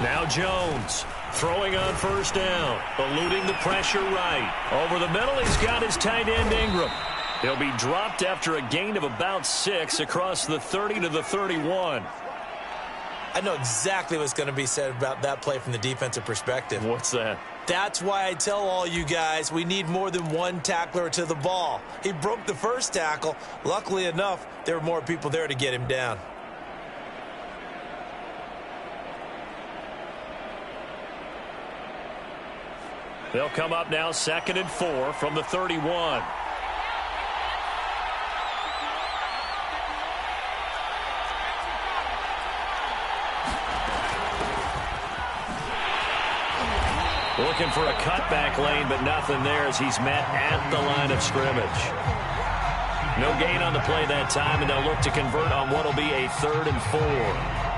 Now Jones throwing on first down, eluding the pressure right. Over the middle, he's got his tight end Ingram. He'll be dropped after a gain of about 6 across the 30 to the 31. I know exactly what's going to be said about that play from the defensive perspective. What's that? That's why I tell all you guys we need more than one tackler to the ball. He broke the first tackle. Luckily enough, there were more people there to get him down. They'll come up now 2nd and 4 from the 31. Looking for a cutback lane, but nothing there as he's met at the line of scrimmage. No gain on the play that time, and they'll look to convert on what will be a 3rd and 4.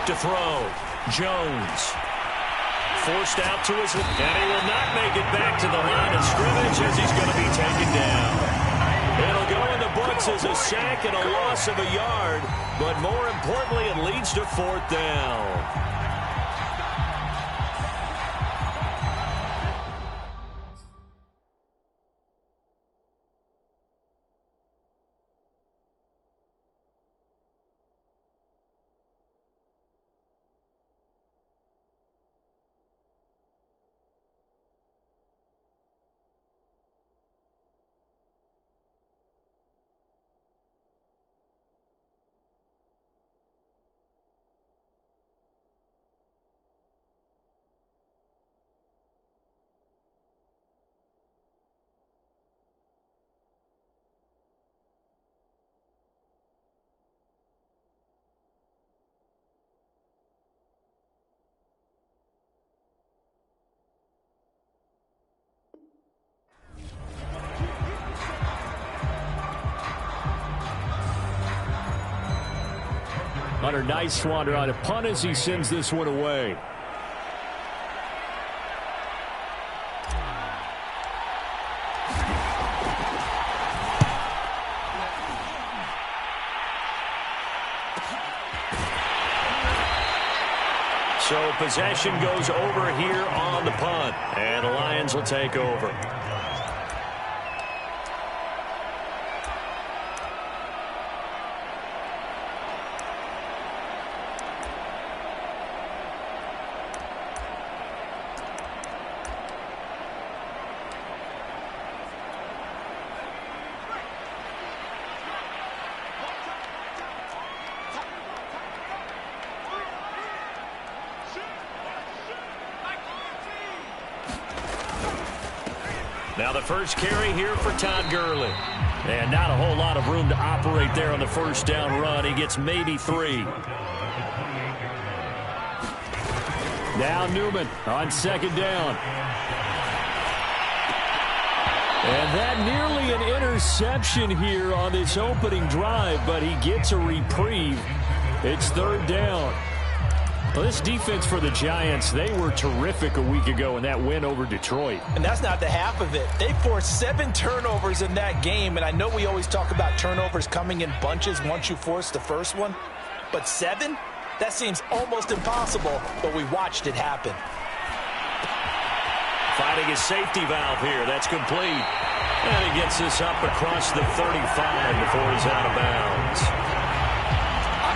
To throw. Jones forced out to his left, and he will not make it back to the line of scrimmage as he's going to be taken down. It'll go in the books as a sack and a loss of a yard, but more importantly, it leads to 4th down. Hunter, nice swander on a punt as he sends this one away. So possession goes over here on the punt, and the Lions will take over. Now the first carry here for Todd Gurley. And not a whole lot of room to operate there on the first down run. He gets maybe 3. Now Newman on 2nd down. And that nearly an interception here on this opening drive, but he gets a reprieve. It's 3rd down. Well, this defense for the Giants, they were terrific a week ago in that win over Detroit. And that's not the half of it. They forced 7 turnovers in that game, and I know we always talk about turnovers coming in bunches once you force the first one, but 7? That seems almost impossible, but we watched it happen. Finding his safety valve here. That's complete. And he gets this up across the 35 before he's out of bounds.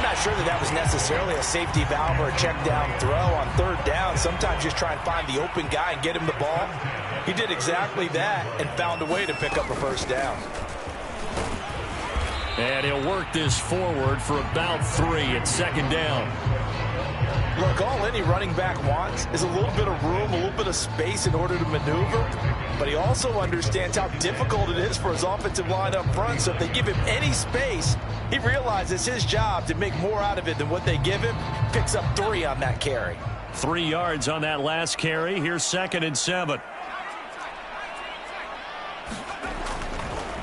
I'm not sure that was necessarily a safety valve or a check down throw on 3rd down. Sometimes just try and find the open guy and get him the ball. He did exactly that and found a way to pick up a 1st down. And he'll work this forward for about 3 at 2nd down. Look, all any running back wants is a little bit of room, a little bit of space in order to maneuver. But he also understands how difficult it is for his offensive line up front. So if they give him any space, he realizes his job to make more out of it than what they give him. Picks up 3 on that carry. 3 yards on that last carry. Here's 2nd and 7.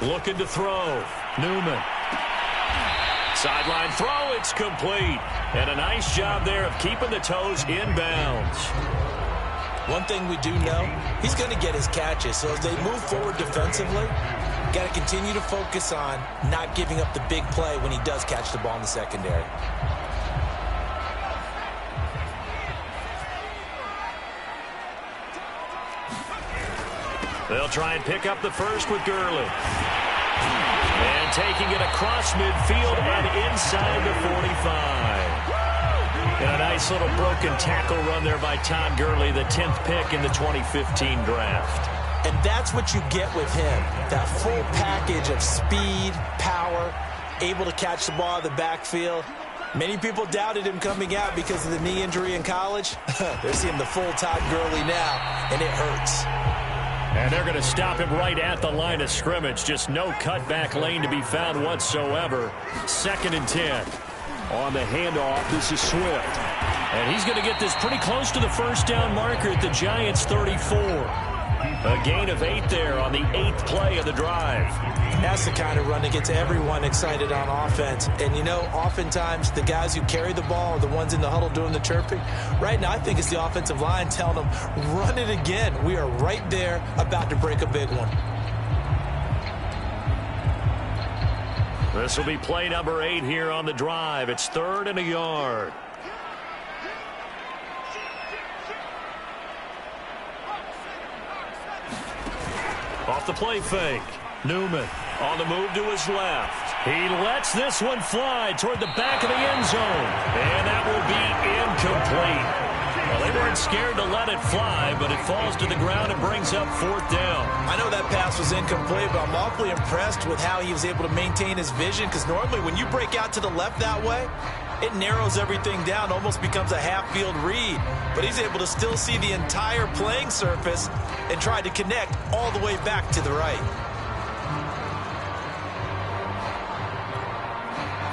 Looking to throw. Newman. Sideline throw. It's complete. And a nice job there of keeping the toes in bounds. One thing we do know, he's going to get his catches. So as they move forward defensively, got to continue to focus on not giving up the big play when he does catch the ball in the secondary. They'll try and pick up the first with Gurley. And taking it across midfield and inside the 45. And a nice little broken tackle run there by Todd Gurley, the 10th pick in the 2015 draft. And that's what you get with him, that full package of speed, power, able to catch the ball in the backfield. Many people doubted him coming out because of the knee injury in college. They're seeing the full Todd Gurley now, and it hurts. And they're going to stop him right at the line of scrimmage. Just no cutback lane to be found whatsoever. 2nd and 10. On the handoff, this is Swift. And he's going to get this pretty close to the first down marker at the Giants' 34. A gain of 8 there on the 8th play of the drive. That's the kind of run that gets everyone excited on offense. And, you know, oftentimes the guys who carry the ball are the ones in the huddle doing the chirping. Right now, I think it's the offensive line telling them, run it again. We are right there about to break a big one. This will be play number 8 here on the drive. It's 3rd and a yard. Off the play fake. Newman on the move to his left. He lets this one fly toward the back of the end zone. And that will be incomplete. Well, they weren't scared to let it fly, but it falls to the ground and brings up 4th down. I know that pass was incomplete, but I'm awfully impressed with how he was able to maintain his vision, because normally when you break out to the left that way, it narrows everything down, almost becomes a half-field read. But he's able to still see the entire playing surface and try to connect all the way back to the right.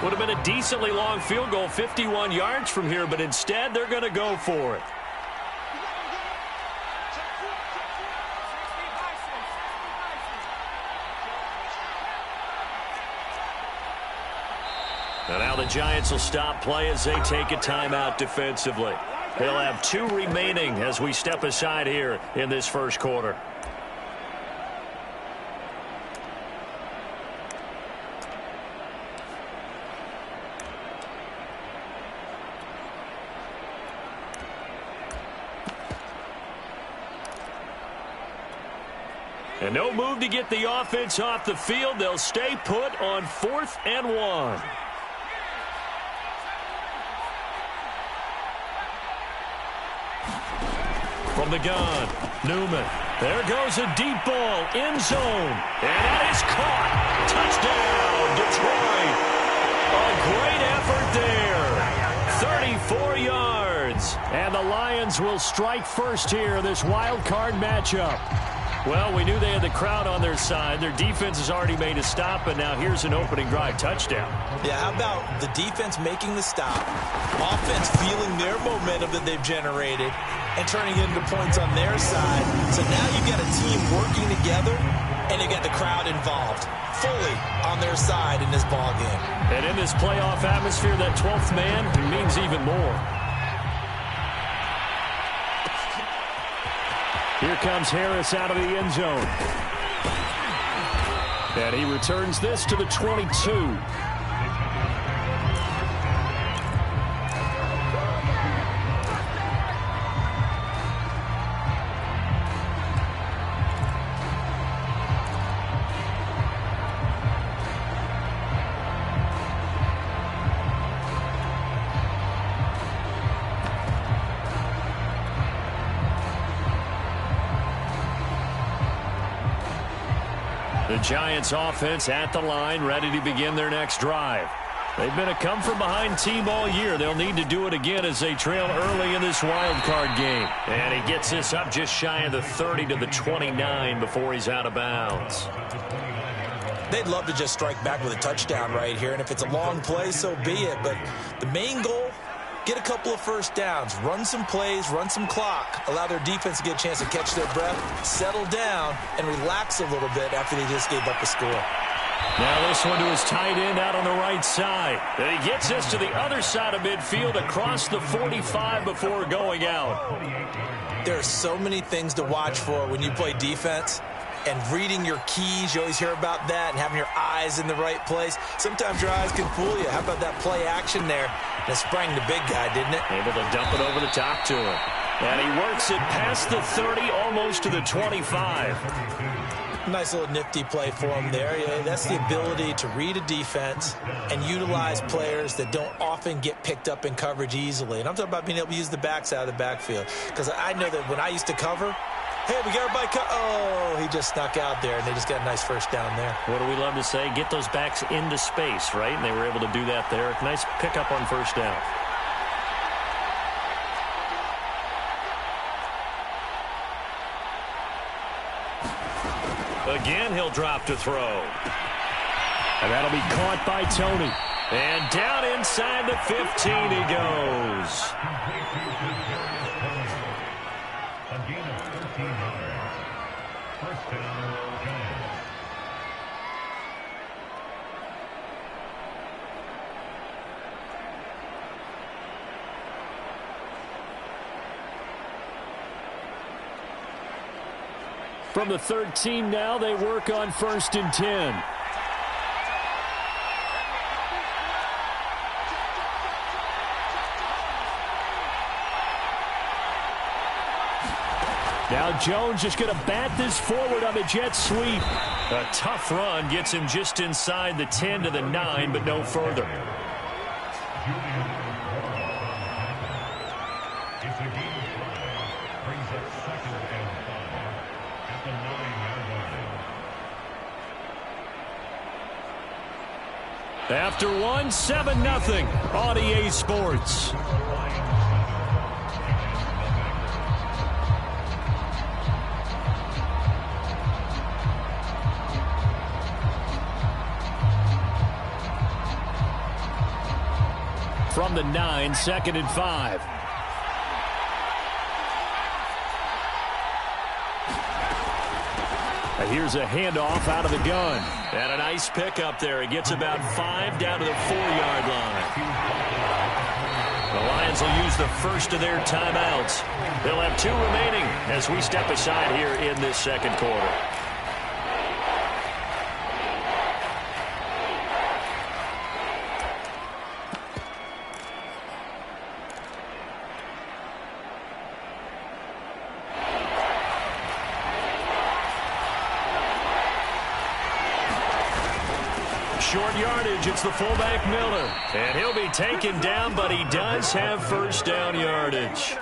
Would have been a decently long field goal, 51 yards from here, but instead they're going to go for it. And now the Giants will stop play as they take a timeout defensively. They'll have 2 remaining as we step aside here in this first quarter. And no move to get the offense off the field. They'll stay put on 4th and 1. From the gun, Newman. There goes a deep ball, end zone. And that is caught. Touchdown, Detroit. A great effort there. 34 yards. And the Lions will strike first here in this wild card matchup. Well, we knew they had the crowd on their side. Their defense has already made a stop, and now here's an opening drive touchdown. Yeah, how about the defense making the stop, offense feeling their momentum that they've generated, and turning it into points on their side. So now you've got a team working together, and you got the crowd involved, fully on their side in this ball game. And in this playoff atmosphere, that 12th man means even more. Here comes Harris out of the end zone. And he returns this to the 22. The Giants offense at the line, ready to begin their next drive. They've been a come-from-behind team all year. They'll need to do it again as they trail early in this wild card game. And he gets this up just shy of the 30 to the 29 before he's out of bounds. They'd love to just strike back with a touchdown right here, and if it's a long play, so be it. But the main goal, get a couple of first downs, run some plays, run some clock, allow their defense to get a chance to catch their breath, settle down, and relax a little bit after they just gave up a score. Now this one to his tight end out on the right side. And he gets this to the other side of midfield across the 45 before going out. There are so many things to watch for when you play defense. And reading your keys, you always hear about that, and having your eyes in the right place. Sometimes your eyes can fool you. How about that play action there? And it sprang the big guy, didn't it? Able to dump it over the top to him. And he works it past the 30, almost to the 25. Nice little nifty play for him there. Yeah, that's the ability to read a defense and utilize players that don't often get picked up in coverage easily. And I'm talking about being able to use the backs out of the backfield. Because I know that when I used to cover, hey, we got everybody oh, he just snuck out there, and they just got a nice first down there. What do we love to say? Get those backs into space, right? And they were able to do that there. Nice pickup on first down. Again, he'll drop to throw. And that'll be caught by Tony. And down inside the 15 he goes. From the 13 now, they work on 1st and 10. Now Jones just going to bat this forward on the jet sweep. A tough run gets him just inside the 10 to the 9, but no further. After one, 7-0 on EA Sports. From the 9, 2nd and 5. And here's a handoff out of the gun. And a nice pickup there. He gets about 5 down to the 4-yard line. The Lions will use the first of their timeouts. They'll have 2 remaining as we step aside here in this second quarter. Short yardage, it's the fullback Miller. And he'll be taken down, but he does have first down yardage.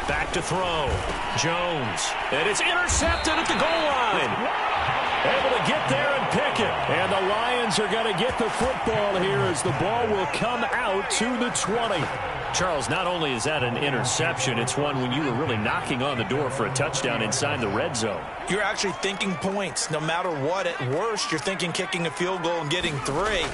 Back to throw. Jones. And it's intercepted at the goal line. Able to get there and pick it. And the Lions are going to get the football here as the ball will come out to the 20. Charles, not only is that an interception, it's one when you were really knocking on the door for a touchdown inside the red zone. You're actually thinking points. No matter what, at worst, you're thinking kicking a field goal and getting 3.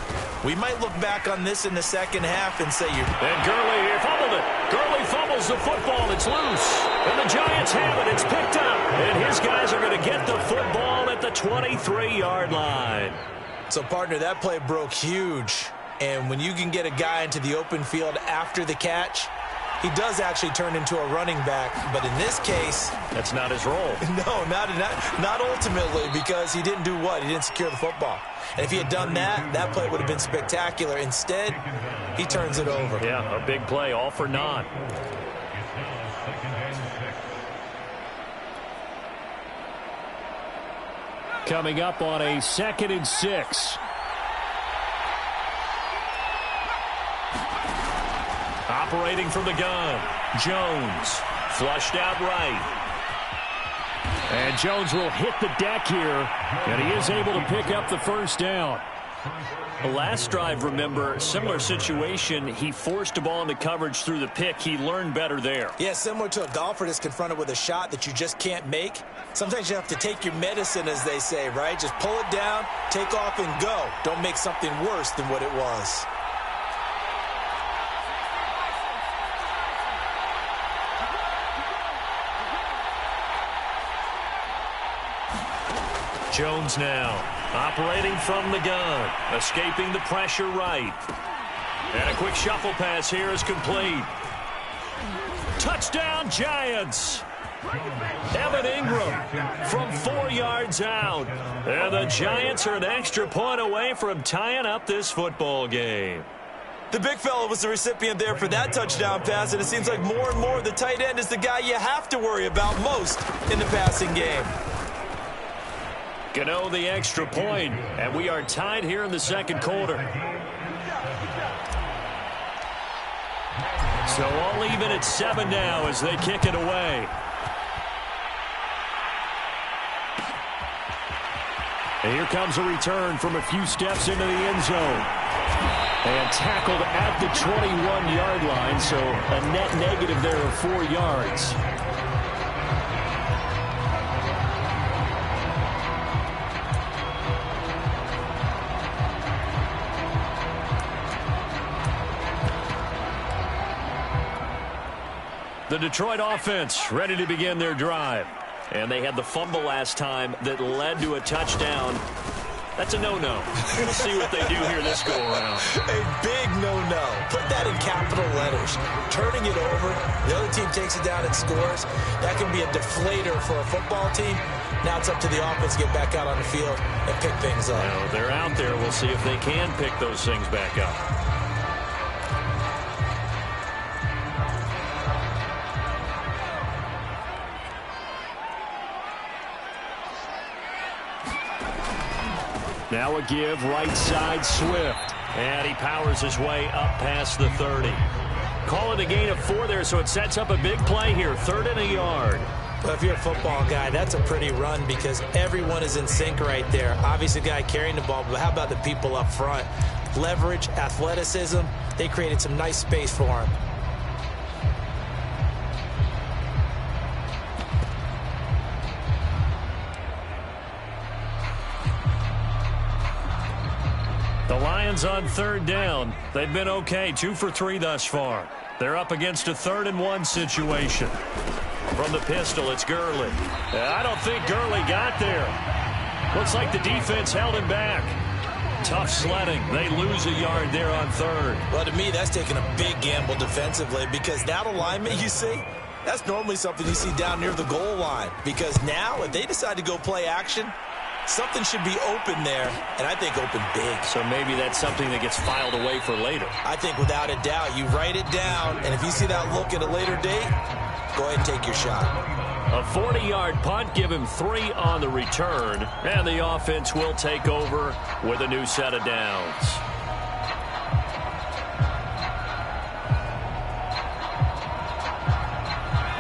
We might look back on this in the second half and say you're... And Gurley fumbled it. Gurley fumbles the football. It's loose. And the Giants have it. It's picked up. And his guys are going to get the football at the 23-yard line. So, partner, that play broke huge. And when you can get a guy into the open field after the catch, he does actually turn into a running back. But in this case... That's not his role. No, not ultimately, because he didn't do what? He didn't secure the football. And if he had done that, that play would have been spectacular. Instead, he turns it over. Yeah, a big play, all for naught. Coming up on a 2nd and 6. Operating from the gun, Jones. Flushed out right. And Jones will hit the deck here, and he is able to pick up the first down. The last drive, remember, similar situation. He forced a ball into coverage through the pick. He learned better there. Yeah, similar to a golfer that's confronted with a shot that you just can't make. Sometimes you have to take your medicine, as they say, right? Just pull it down, take off, and go. Don't make something worse than what it was. Jones now, operating from the gun, escaping the pressure right. And a quick shuffle pass here is complete. Touchdown, Giants! Evan Ingram from 4 yards out. And the Giants are an extra point away from tying up this football game. The big fella was the recipient there for that touchdown pass, and it seems like more and more the tight end is the guy you have to worry about most in the passing game. Gano the extra point, and we are tied here in the second quarter. So all even at 7 now as they kick it away. And here comes a return from a few steps into the end zone. And tackled at the 21-yard line, so a net negative there of 4 yards. The Detroit offense ready to begin their drive. And they had the fumble last time that led to a touchdown. That's a no-no. We'll see what they do here this go-around. A big no-no. Put that in capital letters. Turning it over, the other team takes it down and scores. That can be a deflator for a football team. Now it's up to the offense to get back out on the field and pick things up. Well, they're out there. We'll see if they can pick those things back up. Now a give, right side, Swift. And he powers his way up past the 30. Call it a gain of 4 there, so it sets up a big play here. 3rd and a yard. Well, if you're a football guy, that's a pretty run because everyone is in sync right there. Obviously, the guy carrying the ball, but how about the people up front? Leverage, athleticism, they created some nice space for him. The Lions on 3rd down. They've been okay, 2 for 3 thus far. They're up against a 3rd and 1 situation. From the pistol, it's Gurley. I don't think Gurley got there. Looks like the defense held him back. Tough sledding. They lose a yard there on 3rd. Well, to me, that's taking a big gamble defensively because that alignment you see, that's normally something you see down near the goal line. Because now, if they decide to go play action, something should be open there, and I think open big. So maybe that's something that gets filed away for later. I think without a doubt, you write it down, and if you see that look at a later date, go ahead and take your shot. A 40-yard punt, give him 3 on the return, and the offense will take over with a new set of downs.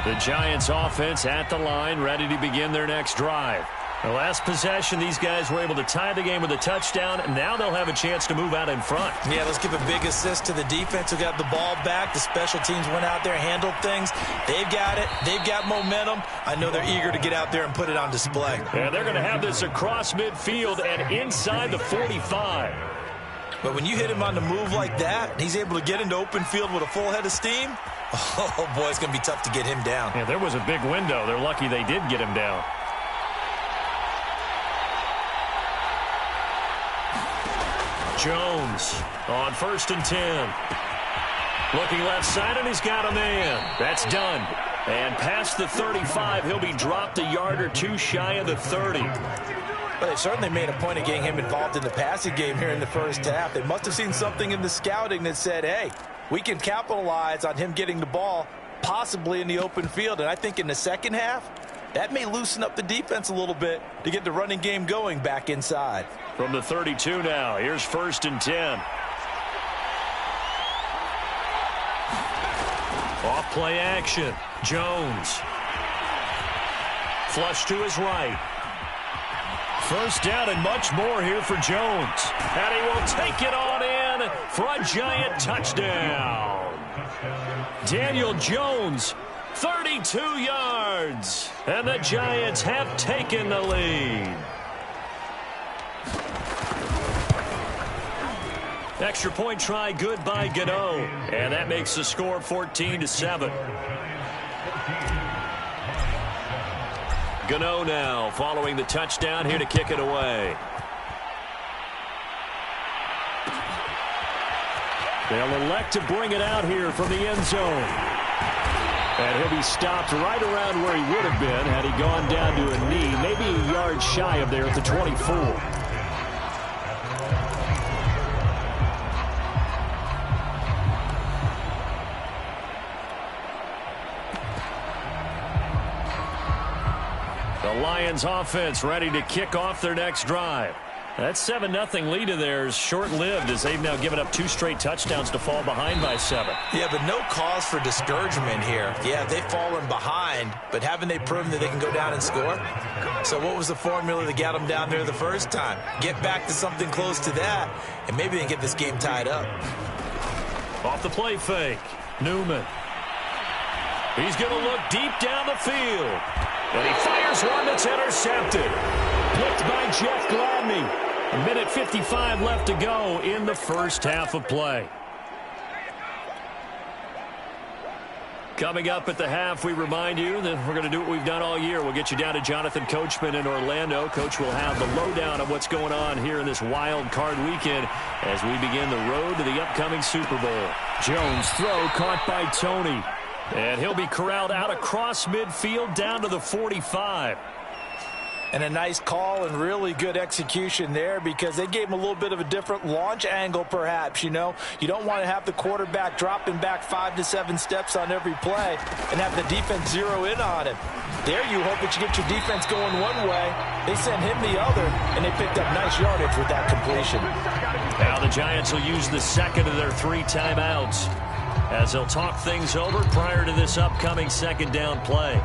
The Giants offense at the line, ready to begin their next drive. The last possession, these guys were able to tie the game with a touchdown, and now they'll have a chance to move out in front. Yeah, let's give a big assist to the defense who got the ball back. The special teams went out there, handled things. They've got it. They've got momentum. I know they're eager to get out there and put it on display. And they're going to have this across midfield and inside the 45. But when you hit him on the move like that, and he's able to get into open field with a full head of steam, oh, boy, it's going to be tough to get him down. Yeah, there was a big window. They're lucky they did get him down. Jones on 1st and 10. Looking left side, and he's got a man. That's done. And past the 35, he'll be dropped a yard or 2 shy of the 30. But they certainly made a point of getting him involved in the passing game here in the first half. They must have seen something in the scouting that said, hey, we can capitalize on him getting the ball possibly in the open field. And I think in the second half, that may loosen up the defense a little bit to get the running game going back inside. From the 32 now, here's 1st and 10. Off play action. Jones. Flush to his right. First down and much more here for Jones. And he will take it on in for a giant touchdown. Daniel Jones, 32 yards. And the Giants have taken the lead. Extra point try good by Gano. And that makes the score 14-7. Gano now following the touchdown here to kick it away. They'll elect to bring it out here from the end zone. And he'll be stopped right around where he would have been had he gone down to a knee, maybe a yard shy of there at the 24. The Lions offense ready to kick off their next drive. That 7-0 lead of theirs short-lived as they've now given up 2 straight touchdowns to fall behind by 7. Yeah, but no cause for discouragement here. Yeah, they've fallen behind, but haven't they proven that they can go down and score? So what was the formula that got them down there the first time? Get back to something close to that, and maybe they can get this game tied up. Off the play fake, Newman. He's going to look deep down the field. And he fires one that's intercepted. Picked by Jeff Gladney. A minute 55 left to go in the first half of play. Coming up at the half, we remind you that we're going to do what we've done all year. We'll get you down to Jonathan Coachman in Orlando. Coach will have the lowdown of what's going on here in this wild card weekend as we begin the road to the upcoming Super Bowl. Jones throw caught by Tony. And he'll be corralled out across midfield down to the 45. And a nice call and really good execution there because they gave him a little bit of a different launch angle perhaps, you know. You don't want to have the quarterback dropping back 5 to 7 steps on every play and have the defense zero in on him. There you hope that you get your defense going one way. They sent him the other, and they picked up nice yardage with that completion. Now the Giants will use the second of their 3 timeouts as they'll talk things over prior to this upcoming second down play.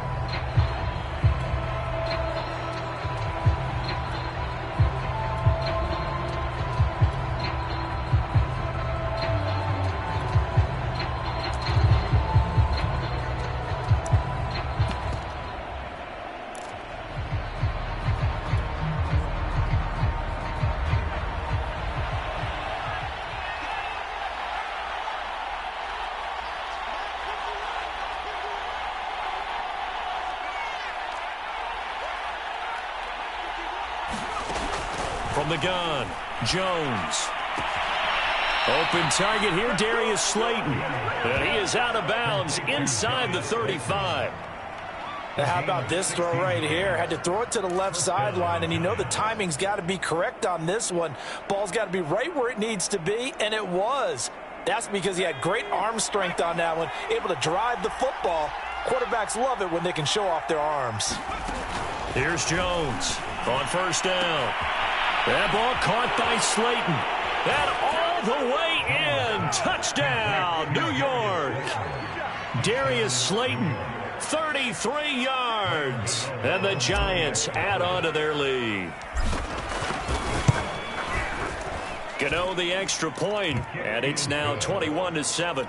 From the gun, Jones. Open target here, Darius Slayton. And he is out of bounds inside the 35. Now how about this throw right here? Had to throw it to the left sideline, and you know the timing's got to be correct on this one. Ball's got to be right where it needs to be, and it was. That's because he had great arm strength on that one, able to drive the football. Quarterbacks love it when they can show off their arms. Here's Jones on first down. That ball caught by Slayton. And all the way in. Touchdown, New York. Darius Slayton, 33 yards. And the Giants add on to their lead. Gano the extra point, and it's now 21-7.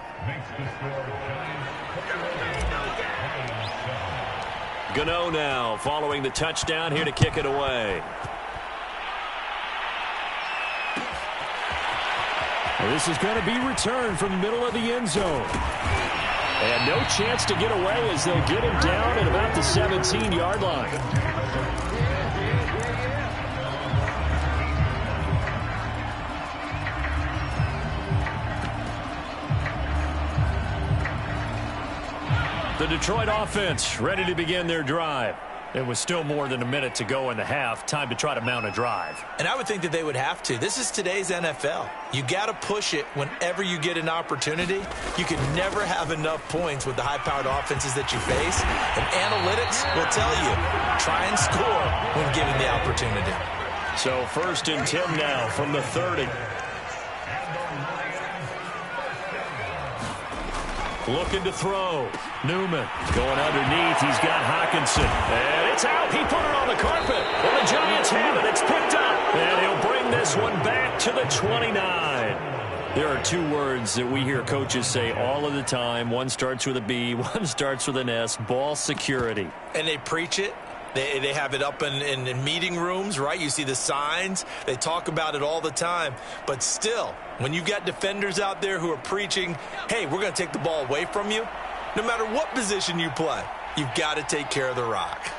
Gano now following the touchdown here to kick it away. This is going to be returned from the middle of the end zone. And no chance to get away as they'll get him down at about the 17-yard line. The Detroit offense ready to begin their drive. It was still more than a minute to go in the half. Time to try to mount a drive. And I would think that they would have to. This is today's NFL. You got to push it whenever you get an opportunity. You can never have enough points with the high-powered offenses that you face. And analytics will tell you, try and score when given the opportunity. So 1st and 10 now from the 30. Looking to throw. Newman going underneath. He's got Hawkinson. And it's out. He put it on the carpet. Well, the Giants have it. It's picked up. And he'll bring this one back to the 29. There are two words that we hear coaches say all of the time. One starts with a B. One starts with an S. Ball security. And they preach it. They have it up in meeting rooms, right? You see the signs. They talk about it all the time. But still, when you've got defenders out there who are preaching, hey, we're going to take the ball away from you, no matter what position you play, you've got to take care of the rock.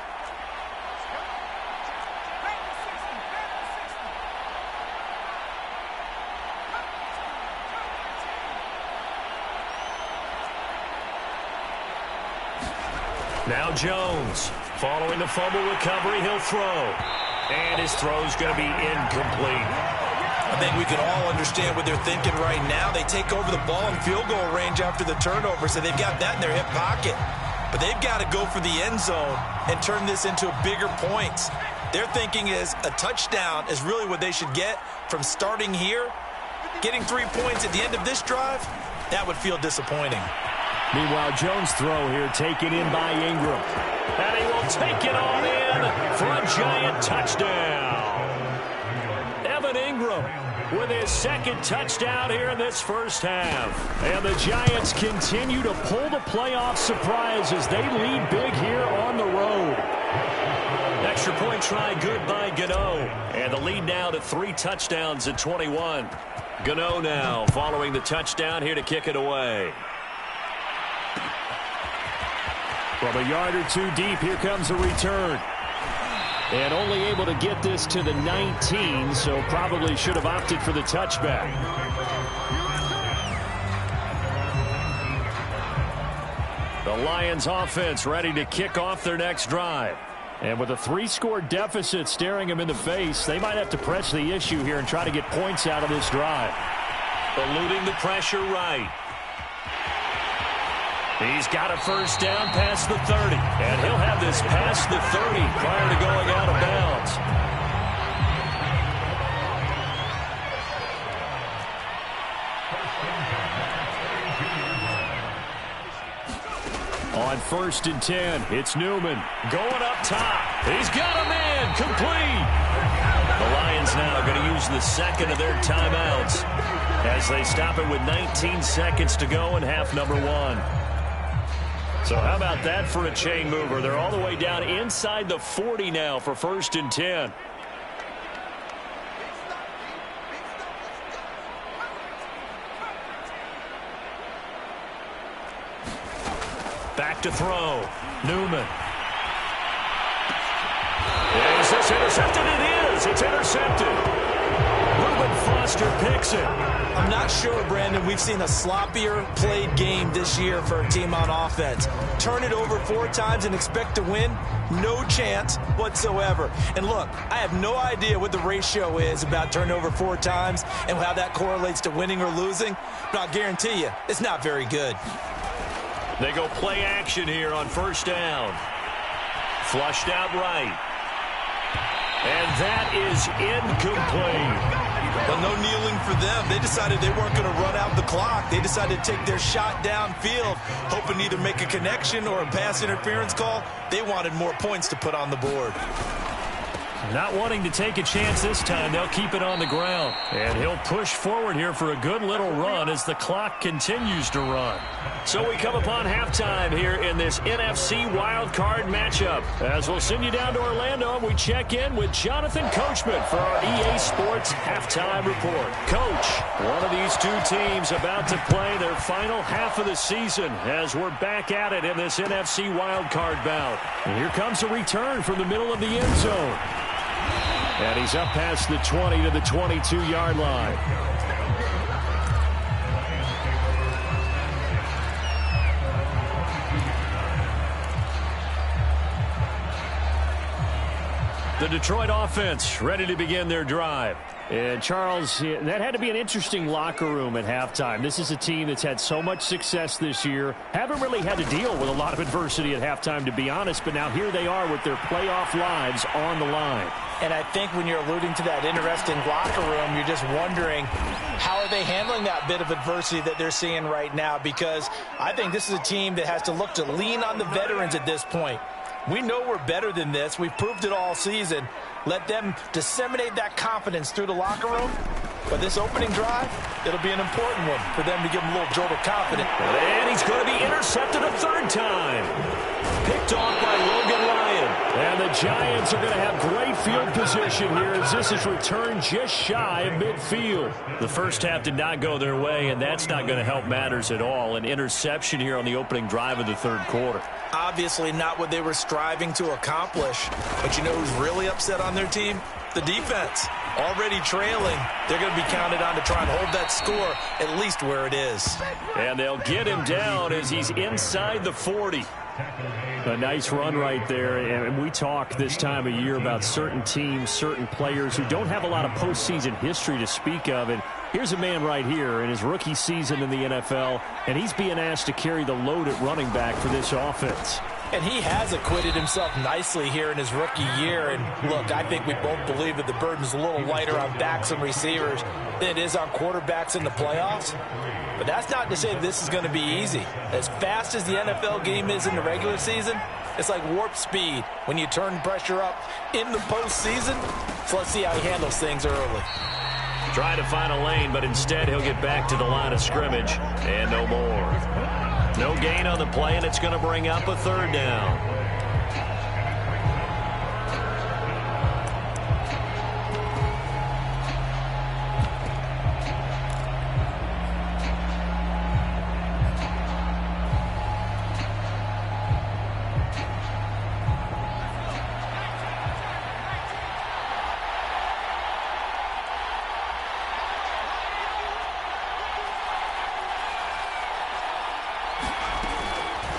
Now Jones. Following the fumble recovery, he'll throw. And his throw's going to be incomplete. I think we can all understand what they're thinking right now. They take over the ball in field goal range after the turnover, so they've got that in their hip pocket. But they've got to go for the end zone and turn this into bigger points. Their thinking is a touchdown is really what they should get from starting here. Getting 3 points at the end of this drive, that would feel disappointing. Meanwhile, Jones' throw here taken in by Ingram. And he will take it on in for a Giant touchdown. Evan Ingram with his second touchdown here in this first half. And the Giants continue to pull the playoff surprise as they lead big here on the road. Extra point try good by Gano. And the lead now to 3 touchdowns at 21. Gano now following the touchdown here to kick it away. From a yard or two deep, here comes a return. And only able to get this to the 19, so probably should have opted for the touchback. The Lions offense ready to kick off their next drive. And with a 3-score deficit staring them in the face, they might have to press the issue here and try to get points out of this drive. Eluding the pressure right. He's got a first down past the 30. And he'll have this past the 30 prior to going out of bounds. On 1st and 10, it's Newman going up top. He's got a man complete. The Lions now are going to use the second of their timeouts as they stop it with 19 seconds to go in half number 1. So how about that for a chain mover? They're all the way down inside the 40 now for 1st and 10. Back to throw. Newman. Is this intercepted? It is. It's intercepted. Reuben Foster picks it. I'm not sure, Brandon, we've seen a sloppier played game this year for a team on offense. Turn it over 4 times and expect to win? No chance whatsoever. And look, I have no idea what the ratio is about turnover 4 times and how that correlates to winning or losing, but I'll guarantee you, it's not very good. They go play action here on 1st down. Flushed out right. And that is incomplete. But no kneeling for them. They decided they weren't going to run out the clock. They decided to take their shot downfield, hoping to either make a connection or a pass interference call. They wanted more points to put on the board. Not wanting to take a chance this time, they'll keep it on the ground. And he'll push forward here for a good little run as the clock continues to run. So we come upon halftime here in this NFC Wildcard matchup. As we'll send you down to Orlando, and we check in with Jonathan Coachman for our EA Sports Halftime Report. Coach, one of these two teams about to play their final half of the season as we're back at it in this NFC Wildcard bout. And here comes a return from the middle of the end zone. And he's up past the 20 to the 22-yard line. The Detroit offense ready to begin their drive. And Charles, that had to be an interesting locker room at halftime. This is a team that's had so much success this year. Haven't really had to deal with a lot of adversity at halftime, to be honest. But now here they are with their playoff lives on the line. And I think when you're alluding to that interesting locker room, you're just wondering how are they handling that bit of adversity that they're seeing right now, because I think this is a team that has to look to lean on the veterans at this point. We know we're better than this. We've proved it all season. Let them disseminate that confidence through the locker room. But this opening drive, it'll be an important one for them to give them a little jolt of confidence. And he's going to be intercepted a third time. Picked off by Logan Ryan. And the Giants are going to have great field position here as this is returned just shy of midfield. The first half did not go their way, and that's not going to help matters at all. An interception here on the opening drive of the third quarter. Obviously not what they were striving to accomplish. But you know who's really upset on their team? The defense. Already trailing. They're going to be counted on to try and hold that score at least where it is. And they'll get him down as he's inside the 40. A nice run right there. And we talk this time of year about certain teams, certain players who don't have a lot of postseason history to speak of. And here's a man right here in his rookie season in the NFL, and he's being asked to carry the load at running back for this offense. And he has acquitted himself nicely here in his rookie year. And look, I think we both believe that the burden's a little lighter on backs and receivers than it is on quarterbacks in the playoffs. But that's not to say that this is going to be easy. As fast as the NFL game is in the regular season, it's like warp speed when you turn pressure up in the postseason. So let's see how he handles things early. Try to find a lane, but instead he'll get back to the line of scrimmage and no more. No gain on the play, and it's going to bring up a third down.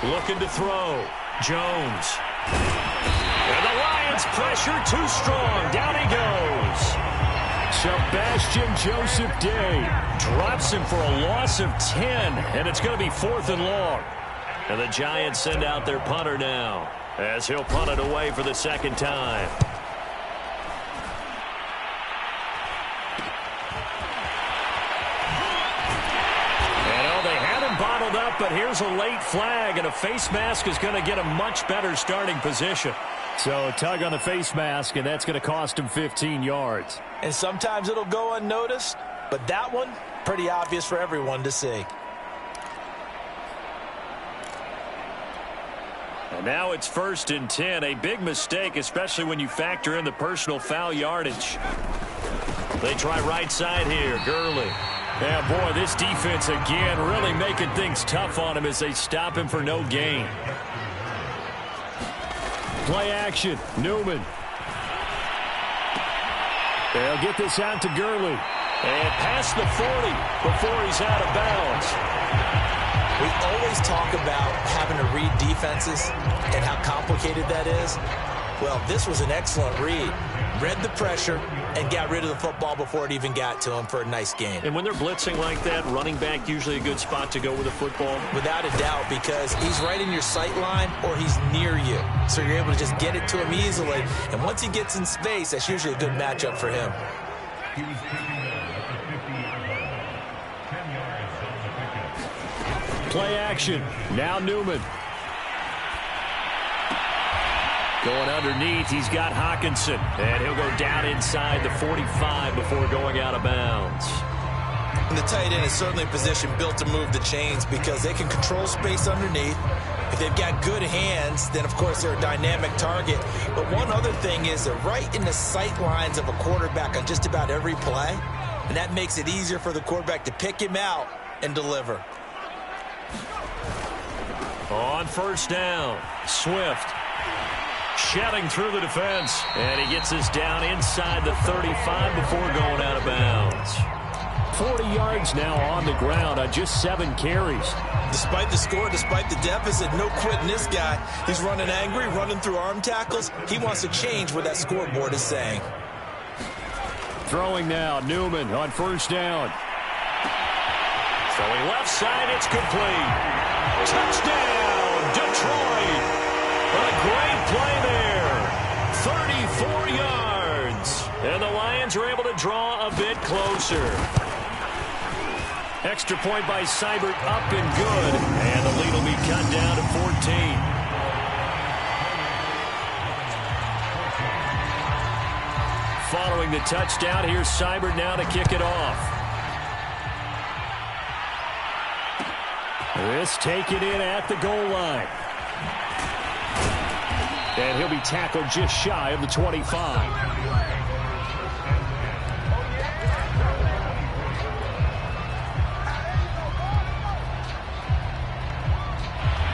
Looking to throw. Jones. And the Lions pressure too strong. Down he goes. Sebastian Joseph Day drops him for a loss of 10. And it's going to be 4th and long. And the Giants send out their punter now as he'll punt it away for the second time. Bottled up, but here's a late flag, and a face mask is going to get a much better starting position. So a tug on the face mask, and that's going to cost him 15 yards. And sometimes it'll go unnoticed, but that one, pretty obvious for everyone to see. And now it's 1st and 10. A big mistake, especially when you factor in the personal foul yardage. They try right side here. Gurley. Yeah, boy, this defense again really making things tough on him as they stop him for no gain. Play action. Newman. They'll get this out to Gurley. And past the 40 before he's out of bounds. We always talk about having to read defenses and how complicated that is. Well, this was an excellent read. Read the pressure and got rid of the football before it even got to him for a nice gain. And when they're blitzing like that, running back usually a good spot to go with the football? Without a doubt, because he's right in your sight line or he's near you. So you're able to just get it to him easily. And once he gets in space, that's usually a good matchup for him. Play action. Now Newman. Going underneath, he's got Hawkinson. And he'll go down inside the 45 before going out of bounds. And the tight end is certainly a position built to move the chains because they can control space underneath. If they've got good hands, then, of course, they're a dynamic target. But one other thing is they're right in the sight lines of a quarterback on just about every play. And that makes it easier for the quarterback to pick him out and deliver. On 1st down, Swift. Shedding through the defense. And he gets us down inside the 35 before going out of bounds. 40 yards now on the ground on just 7 carries. Despite the score, despite the deficit, no quitting this guy. He's running angry, running through arm tackles. He wants to change what that scoreboard is saying. Throwing now, Newman on 1st down. Throwing left side, it's complete. Touchdown, Detroit. A great play there. 34 yards. draw a bit closer. Extra point by Seibert, up and good. And the lead will be cut down to 14. Following the touchdown, here's Seibert now to kick it off. This taken in at the goal line. And he'll be tackled just shy of the 25.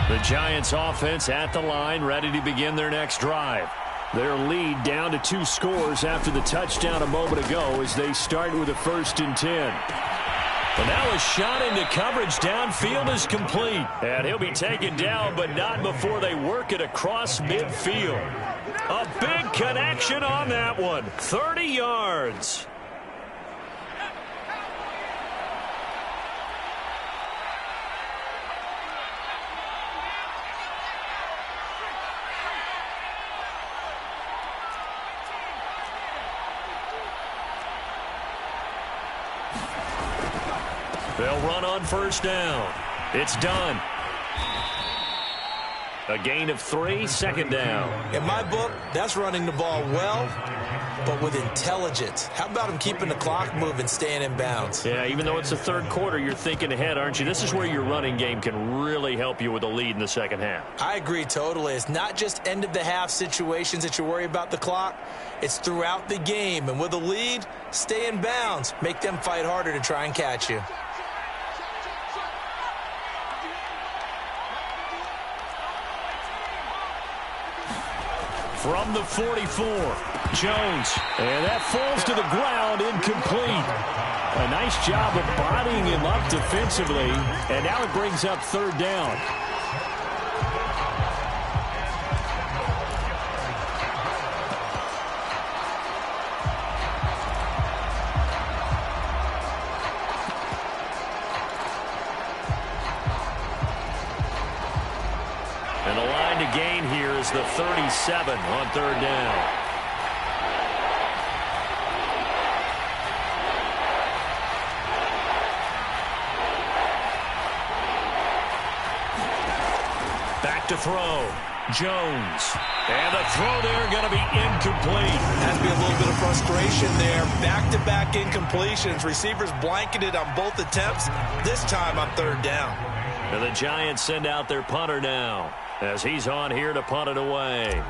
The Giants offense at the line, ready to begin their next drive. Their lead down to 2 scores after the touchdown a moment ago as they start with a 1st and 10. And now a shot into coverage downfield is complete. And he'll be taken down, but not before they work it across midfield. A big connection on that one. 30 yards. They'll run on 1st down. It's done. A gain of 3, 2nd down. In my book, that's running the ball well, but with intelligence. How about him keeping the clock moving, staying in bounds? Yeah, even though it's the 3rd quarter, you're thinking ahead, aren't you? This is where your running game can really help you with a lead in the 2nd half. I agree totally. It's not just end-of-the-half situations that you worry about the clock. It's throughout the game. And with a lead, stay in bounds. Make them fight harder to try and catch you. From the 44, Jones. And that falls to the ground, incomplete. A nice job of bodying him up defensively. And now it brings up 3rd down. And the line to gain here is the 37 on 3rd down. Back to throw. Jones. And the throw there going to be incomplete. Has to be a little bit of frustration there. Back-to-back incompletions. Receivers blanketed on both attempts. This time on 3rd down. And the Giants send out their punter now, as he's on here to punt it away.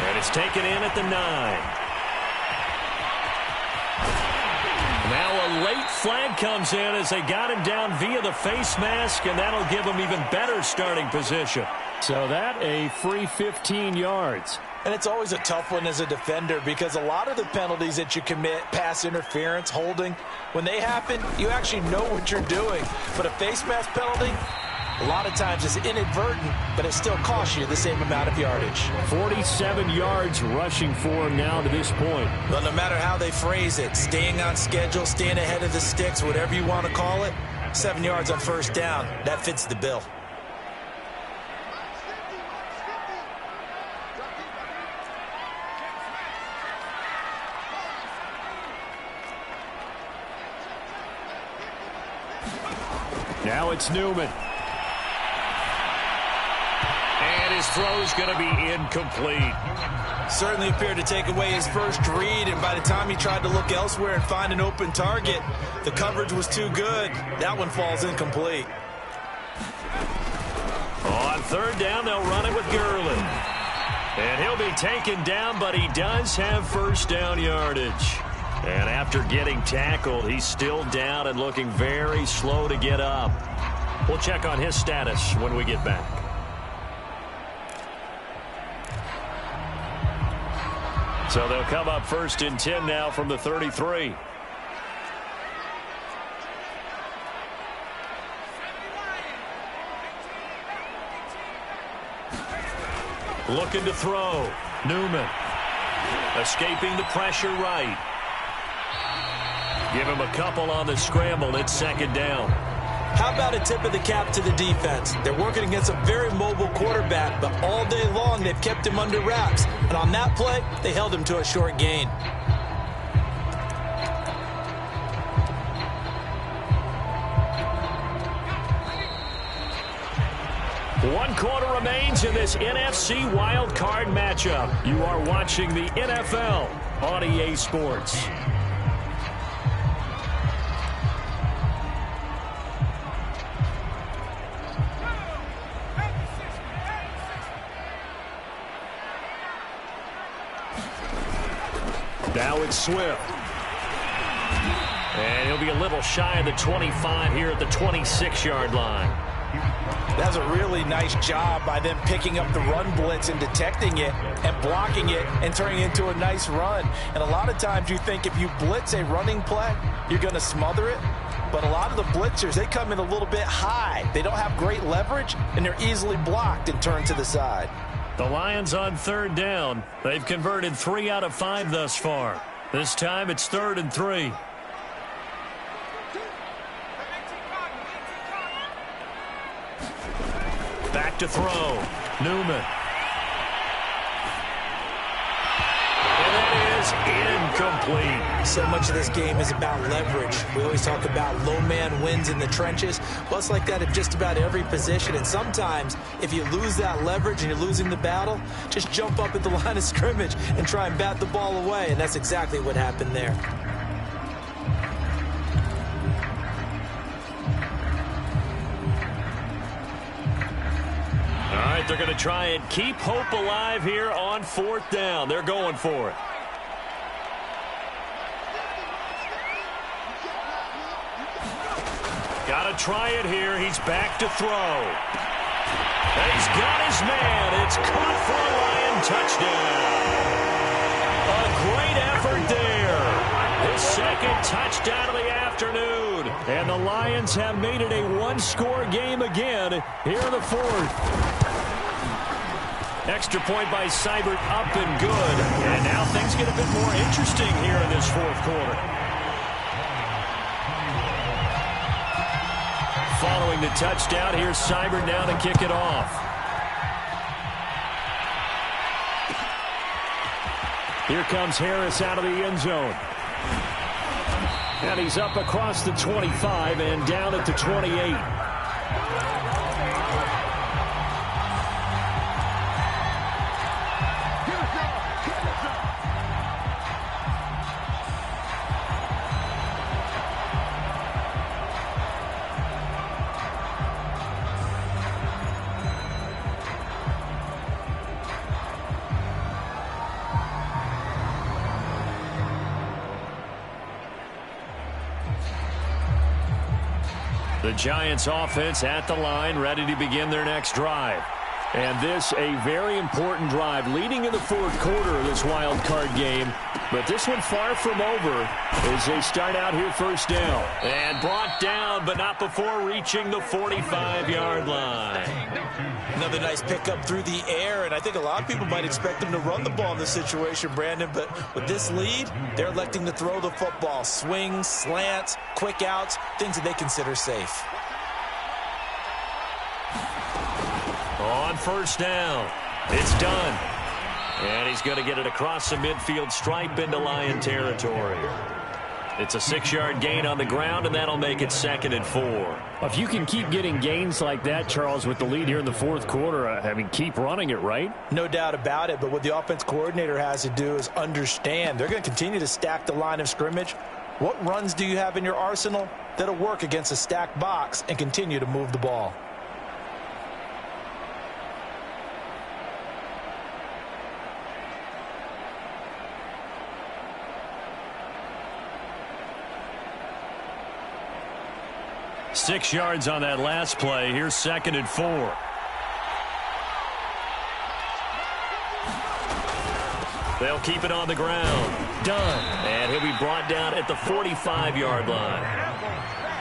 And it's taken in at the 9. Now a late flag comes in as they got him down via the face mask, and that'll give him even better starting position. So that a free 15 yards. And it's always a tough one as a defender because a lot of the penalties that you commit, pass interference, holding, when they happen, you actually know what you're doing. But a face mask penalty, a lot of times it's inadvertent, but it still costs you the same amount of yardage. 47 yards rushing for him now to this point. But no matter how they phrase it, staying on schedule, staying ahead of the sticks, whatever you want to call it, 7 yards on 1st down, that fits the bill. Now it's Newman. And his throw's going to be incomplete. Certainly appeared to take away his first read, and by the time he tried to look elsewhere and find an open target, the coverage was too good. That one falls incomplete. On 3rd down, they'll run it with Gurley. And he'll be taken down, but he does have 1st down yardage. And after getting tackled, he's still down and looking very slow to get up. We'll check on his status when we get back. So they'll come up 1st and 10 now from the 33. Looking to throw. Newman. Escaping the pressure right. Give him a couple on the scramble. It's 2nd down. How about a tip of the cap to the defense? They're working against a very mobile quarterback, but all day long they've kept him under wraps. And on that play, they held him to a short gain. One quarter remains in this NFC Wildcard matchup. You are watching the NFL on EA Sports. Now it's Swift. And he'll be a little shy of the 25 here at the 26-yard line. That's a really nice job by them picking up the run blitz and detecting it and blocking it and turning it into a nice run. And a lot of times you think if you blitz a running play, you're going to smother it. But a lot of the blitzers, they come in a little bit high. They don't have great leverage, and they're easily blocked and turned to the side. The Lions on third down. They've converted 3 out of 5 thus far. This time it's 3rd and 3. Back to throw. Newman. And that is incomplete. So much of this game is about leverage. We always talk about low man wins in the trenches. Well, it's like that at just about every position. And sometimes, if you lose that leverage and you're losing the battle, just jump up at the line of scrimmage and try and bat the ball away. And that's exactly what happened there. All right, they're going to try and keep hope alive here on 4th down. They're going for it. Got to try it here. He's back to throw. He's got his man. It's caught for a Lion touchdown. A great effort there. His 2nd touchdown of the afternoon. And the Lions have made it a one-score game again here in the 4th. Extra point by Seibert up and good. And now things get a bit more interesting here in this 4th quarter. Following the touchdown, here's Seibert now to kick it off. Here comes Harris out of the end zone. And he's up across the 25 and down at the 28. The Giants offense at the line, ready to begin their next drive. And this a very important drive leading in the 4th quarter of this wild card game. But this one far from over as they start out here 1st down. And brought down, but not before reaching the 45-yard line. Another nice pickup through the air, and I think a lot of people might expect them to run the ball in this situation, Brandon. But with this lead, they're electing to throw the football. Swings, slants, quick outs, things that they consider safe. On 1st down, it's done. And he's going to get it across the midfield stripe into Lion territory. It's a 6-yard gain on the ground, and that'll make it 2nd and 4. If you can keep getting gains like that, Charles, with the lead here in the 4th quarter, I mean, keep running it, right? No doubt about it, but what the offense coordinator has to do is understand they're going to continue to stack the line of scrimmage. What runs do you have in your arsenal that'll work against a stacked box and continue to move the ball? Six yards on that last play. Here's 2nd and 4. They'll keep it on the ground. Done. And he'll be brought down at the 45-yard line.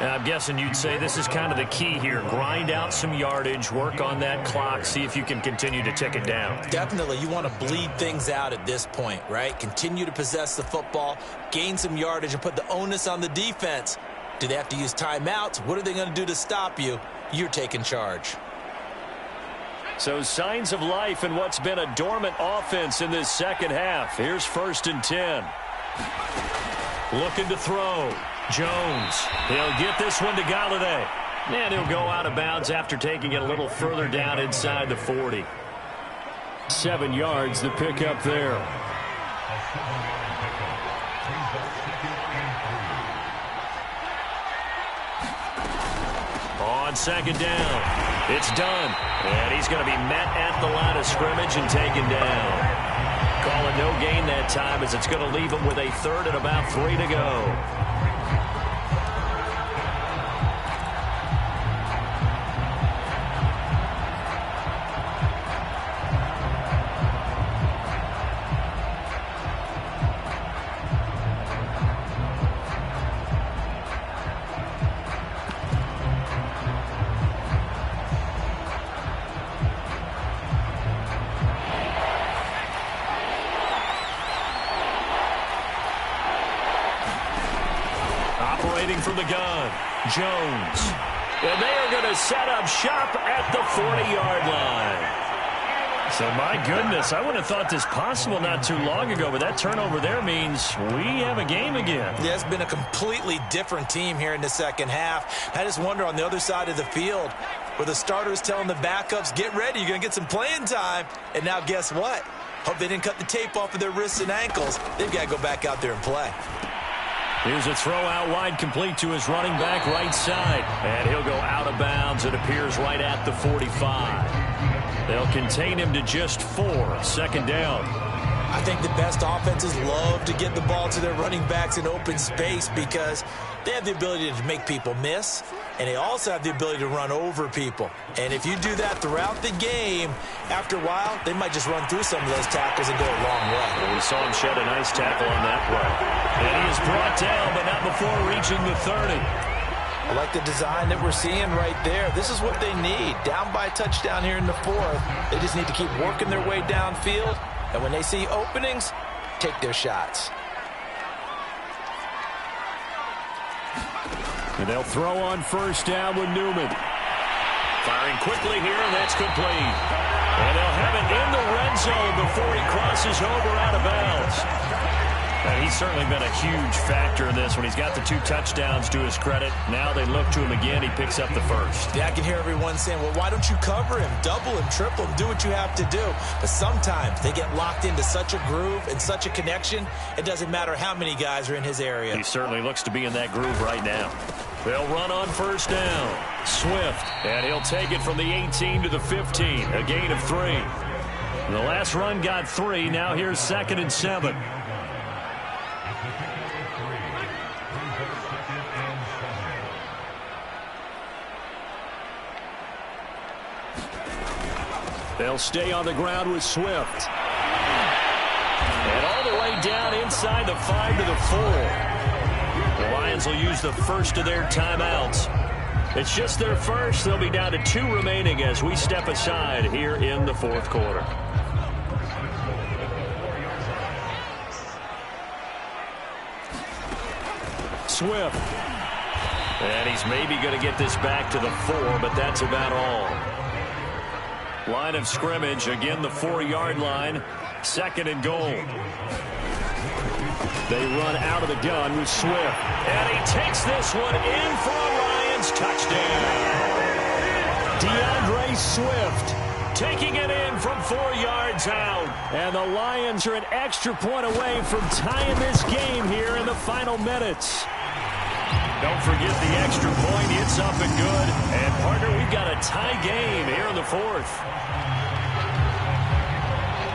And I'm guessing you'd say this is kind of the key here. Grind out some yardage, work on that clock, see if you can continue to tick it down. Definitely. You want to bleed things out at this point, right? Continue to possess the football, gain some yardage, and put the onus on the defense Do they have to use timeouts? What are they going to do to stop you? You're taking charge. So signs of life in what's been a dormant offense in this second half. Here's 1st and 10. Looking to throw. Jones. He'll get this one to Galladay. And he'll go out of bounds after taking it a little further down inside the 40. 7 yards the pickup there. On 2nd down, it's done. And he's going to be met at the line of scrimmage and taken down. Calling no gain that time as it's going to leave him with a 3rd and about 3 to go. From the gun, Jones. And they are going to set up shop at the 40-yard line. So, my goodness, I would have thought this possible not too long ago, but that turnover there means we have a game again. Yeah, it's been a completely different team here in the second half. I just wonder on the other side of the field where the starters telling the backups, get ready, you're going to get some playing time. And now guess what? Hope they didn't cut the tape off of their wrists and ankles. They've got to go back out there and play. Here's a throw out wide, complete to his running back right side. And he'll go out of bounds. It appears right at the 45. They'll contain him to just 4. 2nd down. I think the best offenses love to get the ball to their running backs in open space because they have the ability to make people miss, and they also have the ability to run over people. And if you do that throughout the game, after a while, they might just run through some of those tackles and go a long way. Well, we saw him shed a nice tackle on that play. And he is brought down, but not before reaching the 30. I like the design that we're seeing right there. This is what they need. Down by a touchdown here in the 4th. They just need to keep working their way downfield. And when they see openings, take their shots. And they'll throw on 1st down with Newman. Firing quickly here, and that's complete. And they'll have it in the red zone before he crosses over out of bounds. And he's certainly been a huge factor in this when he's got the 2 touchdowns to his credit. Now they look to him again. He picks up the 1st. Yeah, I can hear everyone saying, well, why don't you cover him, double him, triple him, do what you have to do. But sometimes they get locked into such a groove and such a connection, it doesn't matter how many guys are in his area. He certainly looks to be in that groove right now. They'll run on 1st down. Swift, and he'll take it from the 18 to the 15, a gain of 3. The last run got 3. Now here's 2nd and 7. They'll stay on the ground with Swift. And all the way down inside the 5 to the 4. The Lions will use the first of their timeouts. It's just their first. They'll be down to 2 remaining as we step aside here in the 4th quarter. Swift. And he's maybe going to get this back to the 4, but that's about all. Line of scrimmage, again the 4-yard line. 2nd and goal. They run out of the gun with Swift. And he takes this one in for a Lions touchdown. DeAndre Swift taking it in from 4 yards out. And the Lions are an extra point away from tying this game here in the final minutes. Don't forget the extra point. It's up and good. And, partner, we've got a tie game here in the 4th.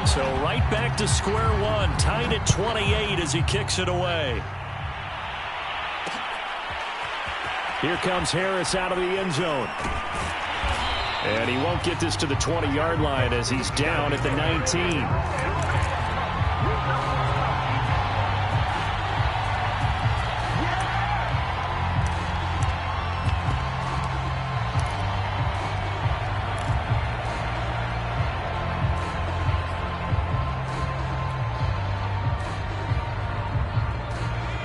So right back to square one. Tied at 28 as he kicks it away. Here comes Harris out of the end zone. And he won't get this to the 20-yard line as he's down at the 19.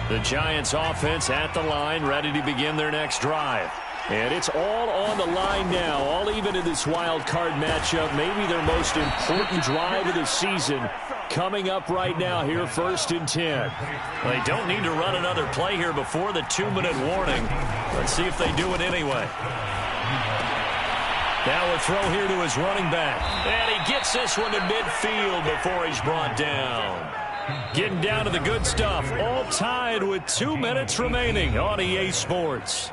The Giants offense at the line, ready to begin their next drive. And it's all on the line now, all even in this wild card matchup. Maybe their most important drive of the season coming up right now here, 1st and 10. They don't need to run another play here before the 2-minute warning. Let's see if they do it anyway. Now a throw here to his running back. And he gets this one to midfield before he's brought down. Getting down to the good stuff, all tied with 2 minutes remaining on EA Sports.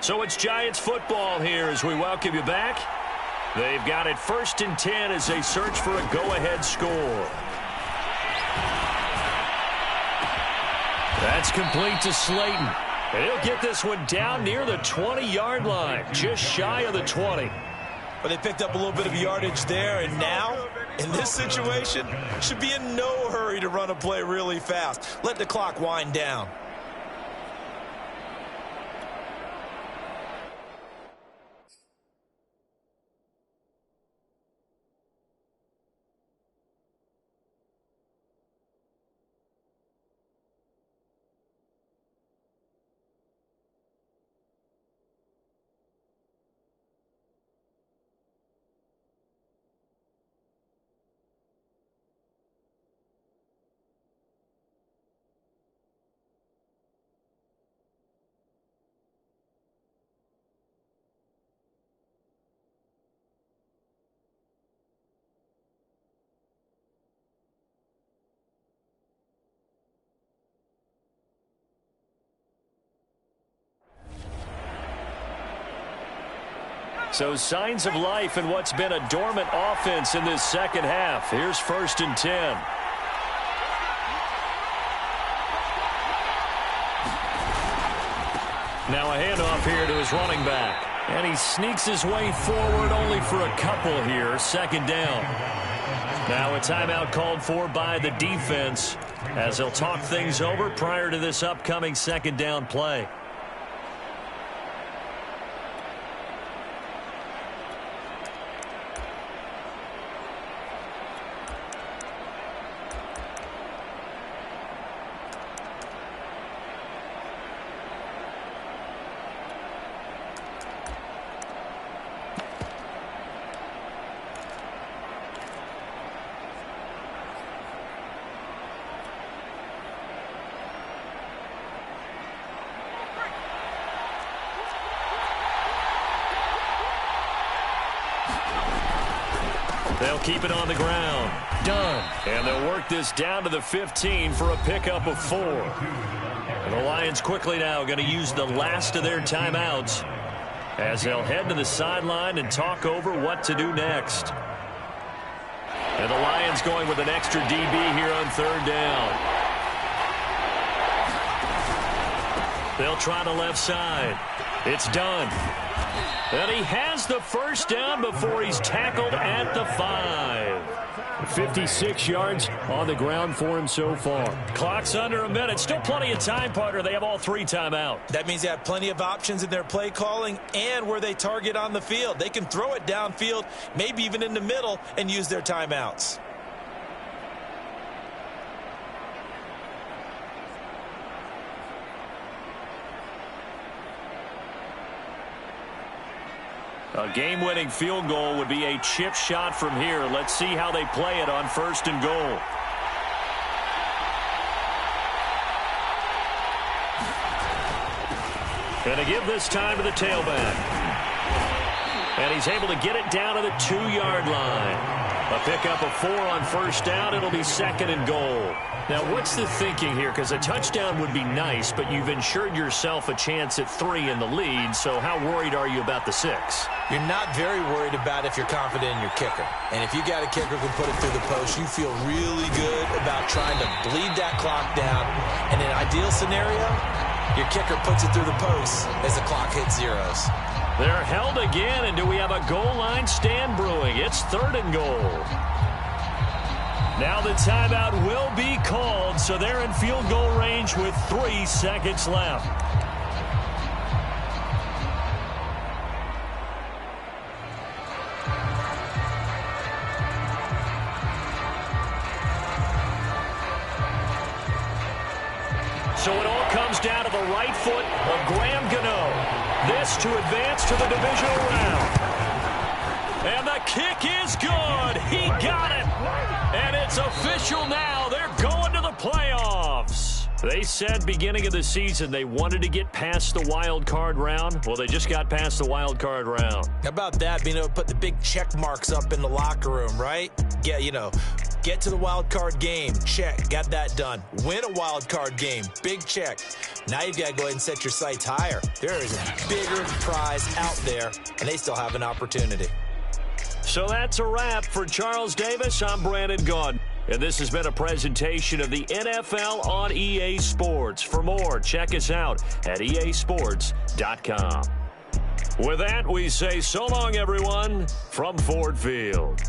So it's Giants football here as we welcome you back. They've got it 1st and 10 as they search for a go-ahead score. That's complete to Slayton. And he'll get this one down near the 20-yard line, just shy of the 20. But they picked up a little bit of yardage there, and now, in this situation, should be in no hurry to run a play really fast. Let the clock wind down. So signs of life in what's been a dormant offense in this second half. Here's 1st and 10. Now a handoff here to his running back. And he sneaks his way forward only for a couple here. 2nd down. Now a timeout called for by the defense as they'll talk things over prior to this upcoming 2nd down play. They'll keep it on the ground. Done. And they'll work this down to the 15 for a pickup of 4. And the Lions quickly now going to use the last of their timeouts as they'll head to the sideline and talk over what to do next. And the Lions going with an extra DB here on 3rd down. They'll try the left side. It's done. And he has the 1st down before he's tackled at the 5. 56 yards on the ground for him so far. Clock's under a minute. Still plenty of time, partner. They have all 3 timeout. That means they have plenty of options in their play calling and where they target on the field. They can throw it downfield, maybe even in the middle, and use their timeouts. A game-winning field goal would be a chip shot from here. Let's see how they play it on 1st and goal. And to give this time to the tailback. And he's able to get it down to the 2-yard line. A pickup of 4 on 1st down. It'll be 2nd and goal. Now, what's the thinking here? Because a touchdown would be nice, but you've ensured yourself a chance at 3 in the lead, so how worried are you about the 6? You're not very worried about if you're confident in your kicker. And if you got a kicker who can put it through the post, you feel really good about trying to bleed that clock down. In an ideal scenario, your kicker puts it through the post as the clock hits zeros. They're held again, and do we have a goal line stand brewing? It's 3rd and goal. Now the timeout will be called, so they're in field goal range with 3 seconds left. So it all comes down to the right foot of Graham Gano. This to advance to the divisional round. And the kick is good. He got it. And it's official now. They're going to the playoffs. They said beginning of the season they wanted to get past the wild card round. Well, they just got past the wild card round. How about that, being able to put the big check marks up in the locker room, right? Yeah, get to the wild card game. Check. Got that done. Win a wild card game. Big check. Now you've got to go ahead and set your sights higher. There is a bigger prize out there, and they still have an opportunity. So that's a wrap for Charles Davis. I'm Brandon Gaudin. And this has been a presentation of the NFL on EA Sports. For more, check us out at easports.com. With that, we say so long, everyone, from Ford Field.